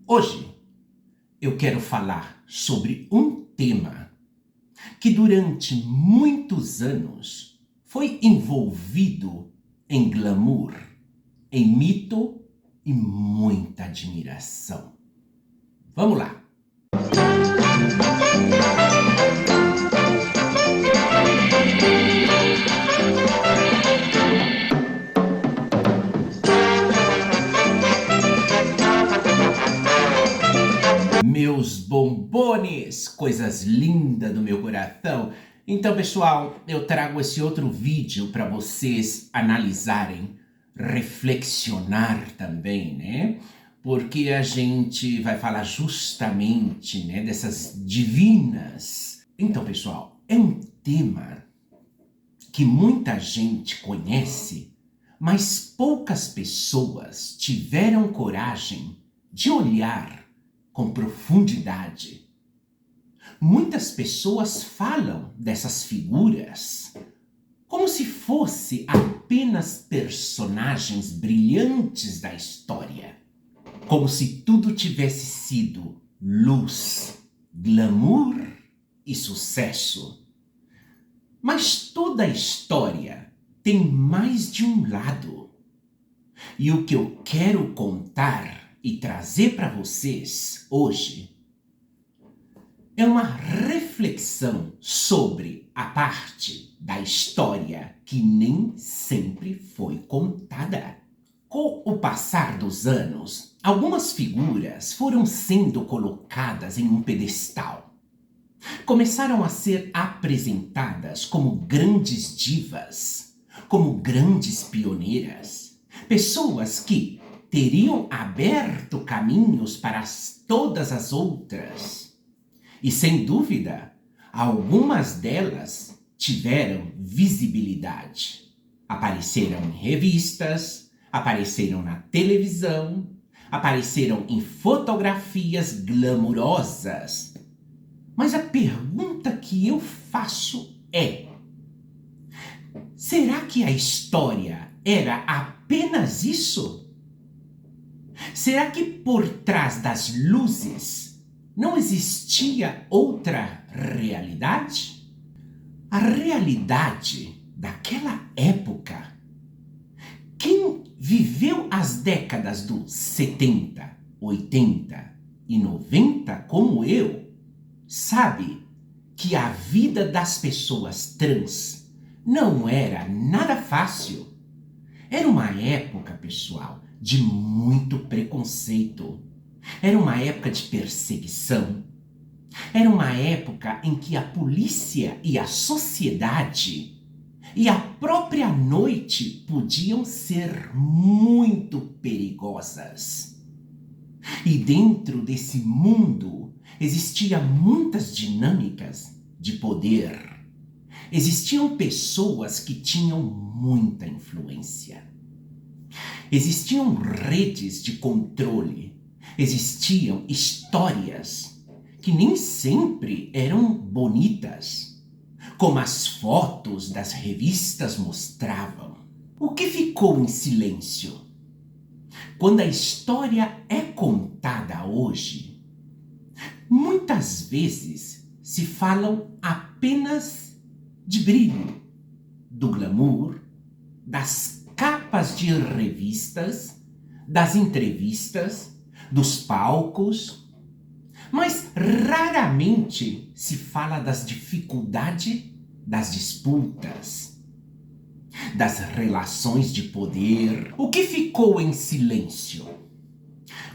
Hoje eu quero falar sobre um tema que durante muitos anos foi envolvido em glamour, em mito e muita admiração. Vamos lá! Meus bombones, coisas lindas do meu coração. Então, pessoal, eu trago esse outro vídeo para vocês analisarem, reflexionar também, né? Porque a gente vai falar justamente, né, dessas divinas. Então, pessoal, é um tema que muita gente conhece, mas poucas pessoas tiveram coragem de olhar com profundidade. Muitas pessoas falam dessas figuras como se fossem apenas personagens brilhantes da história, como se tudo tivesse sido luz, glamour e sucesso. Mas toda a história tem mais de um lado. E o que eu quero contar e trazer para vocês hoje é uma reflexão sobre a parte da história que nem sempre foi contada. Com o passar dos anos, algumas figuras foram sendo colocadas em um pedestal. Começaram a ser apresentadas como grandes divas, como grandes pioneiras, pessoas que teriam aberto caminhos para todas as outras. E sem dúvida, algumas delas tiveram visibilidade. Apareceram em revistas, apareceram na televisão, apareceram em fotografias glamourosas. Mas a pergunta que eu faço é: será que a história era apenas isso? Será que por trás das luzes não existia outra realidade? A realidade daquela época, quem viveu as décadas dos 70, 80 e 90 como eu, sabe que a vida das pessoas trans não era nada fácil. Era uma época, pessoal, de muito preconceito. Era uma época de perseguição. Era uma época em que a polícia e a sociedade e a própria noite podiam ser muito perigosas. E dentro desse mundo existiam muitas dinâmicas de poder. Existiam pessoas que tinham muita influência. Existiam redes de controle. Existiam histórias que nem sempre eram bonitas, como as fotos das revistas mostravam. O que ficou em silêncio? Quando a história é contada hoje, muitas vezes se falam apenas de brilho, do glamour, das capas de revistas, das entrevistas, dos palcos, mas raramente se fala das dificuldades das disputas, das relações de poder. O que ficou em silêncio?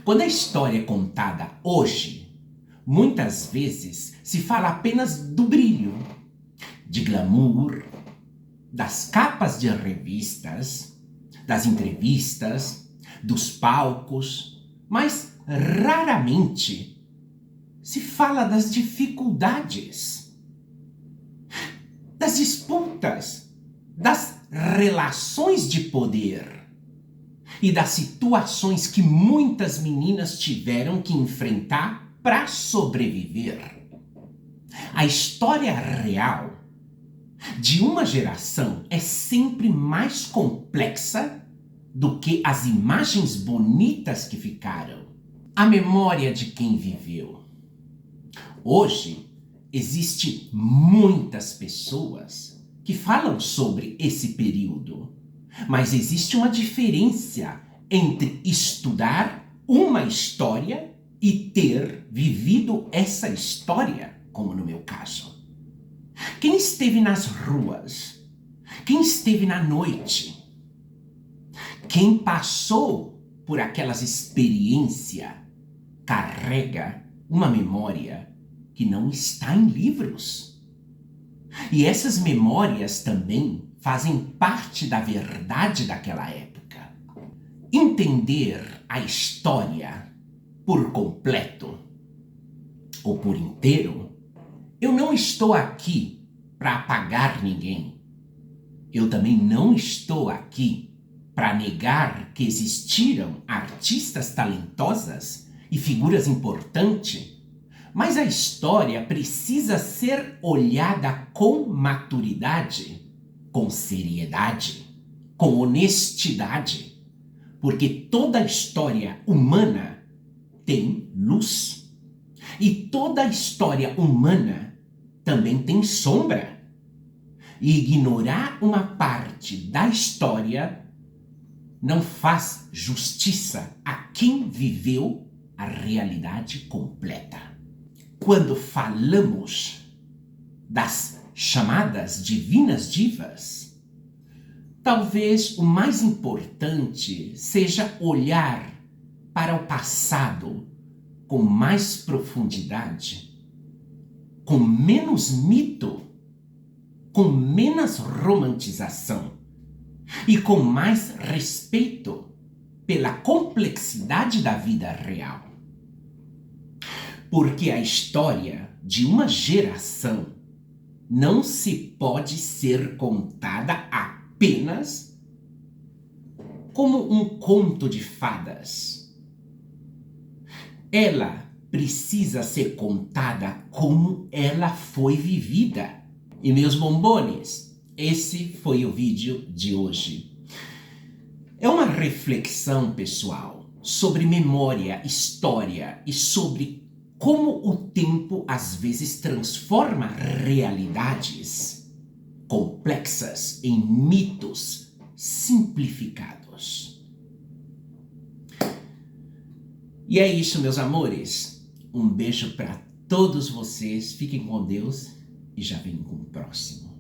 Quando a história é contada hoje, muitas vezes se fala apenas do brilho, de glamour, das capas de revistas, das entrevistas, dos palcos, mas raramente se fala das dificuldades, das disputas, das relações de poder e das situações que muitas meninas tiveram que enfrentar para sobreviver. A história real de uma geração é sempre mais complexa do que as imagens bonitas que ficaram. a memória de quem viveu. Hoje, existem muitas pessoas que falam sobre esse período, mas existe uma diferença entre estudar uma história e ter vivido essa história, como no meu caso. Quem esteve nas ruas? Quem esteve na noite? Quem passou por aquelas experiências carrega uma memória que não está em livros. E essas memórias também fazem parte da verdade daquela época. Entender a história por completo ou por inteiro, eu não estou aqui para apagar ninguém. Eu também não estou aqui para negar que existiram artistas talentosas e figuras importantes, mas a história precisa ser olhada com maturidade, com seriedade, com honestidade, porque toda história humana tem luz e toda história humana também tem sombra. E ignorar uma parte da história não faz justiça a quem viveu a realidade completa. Quando falamos das chamadas divinas divas, talvez o mais importante seja olhar para o passado com mais profundidade, com menos mito, com menos romantização e com mais respeito pela complexidade da vida real. Porque a história de uma geração não se pode ser contada apenas como um conto de fadas. Ela precisa ser contada como ela foi vivida. E meus bombones, esse foi o vídeo de hoje. É uma reflexão pessoal sobre memória, história e sobre como o tempo às vezes transforma realidades complexas em mitos simplificados. E é isso, meus amores. Um beijo para todos vocês. Fiquem com Deus. E já venho com o próximo.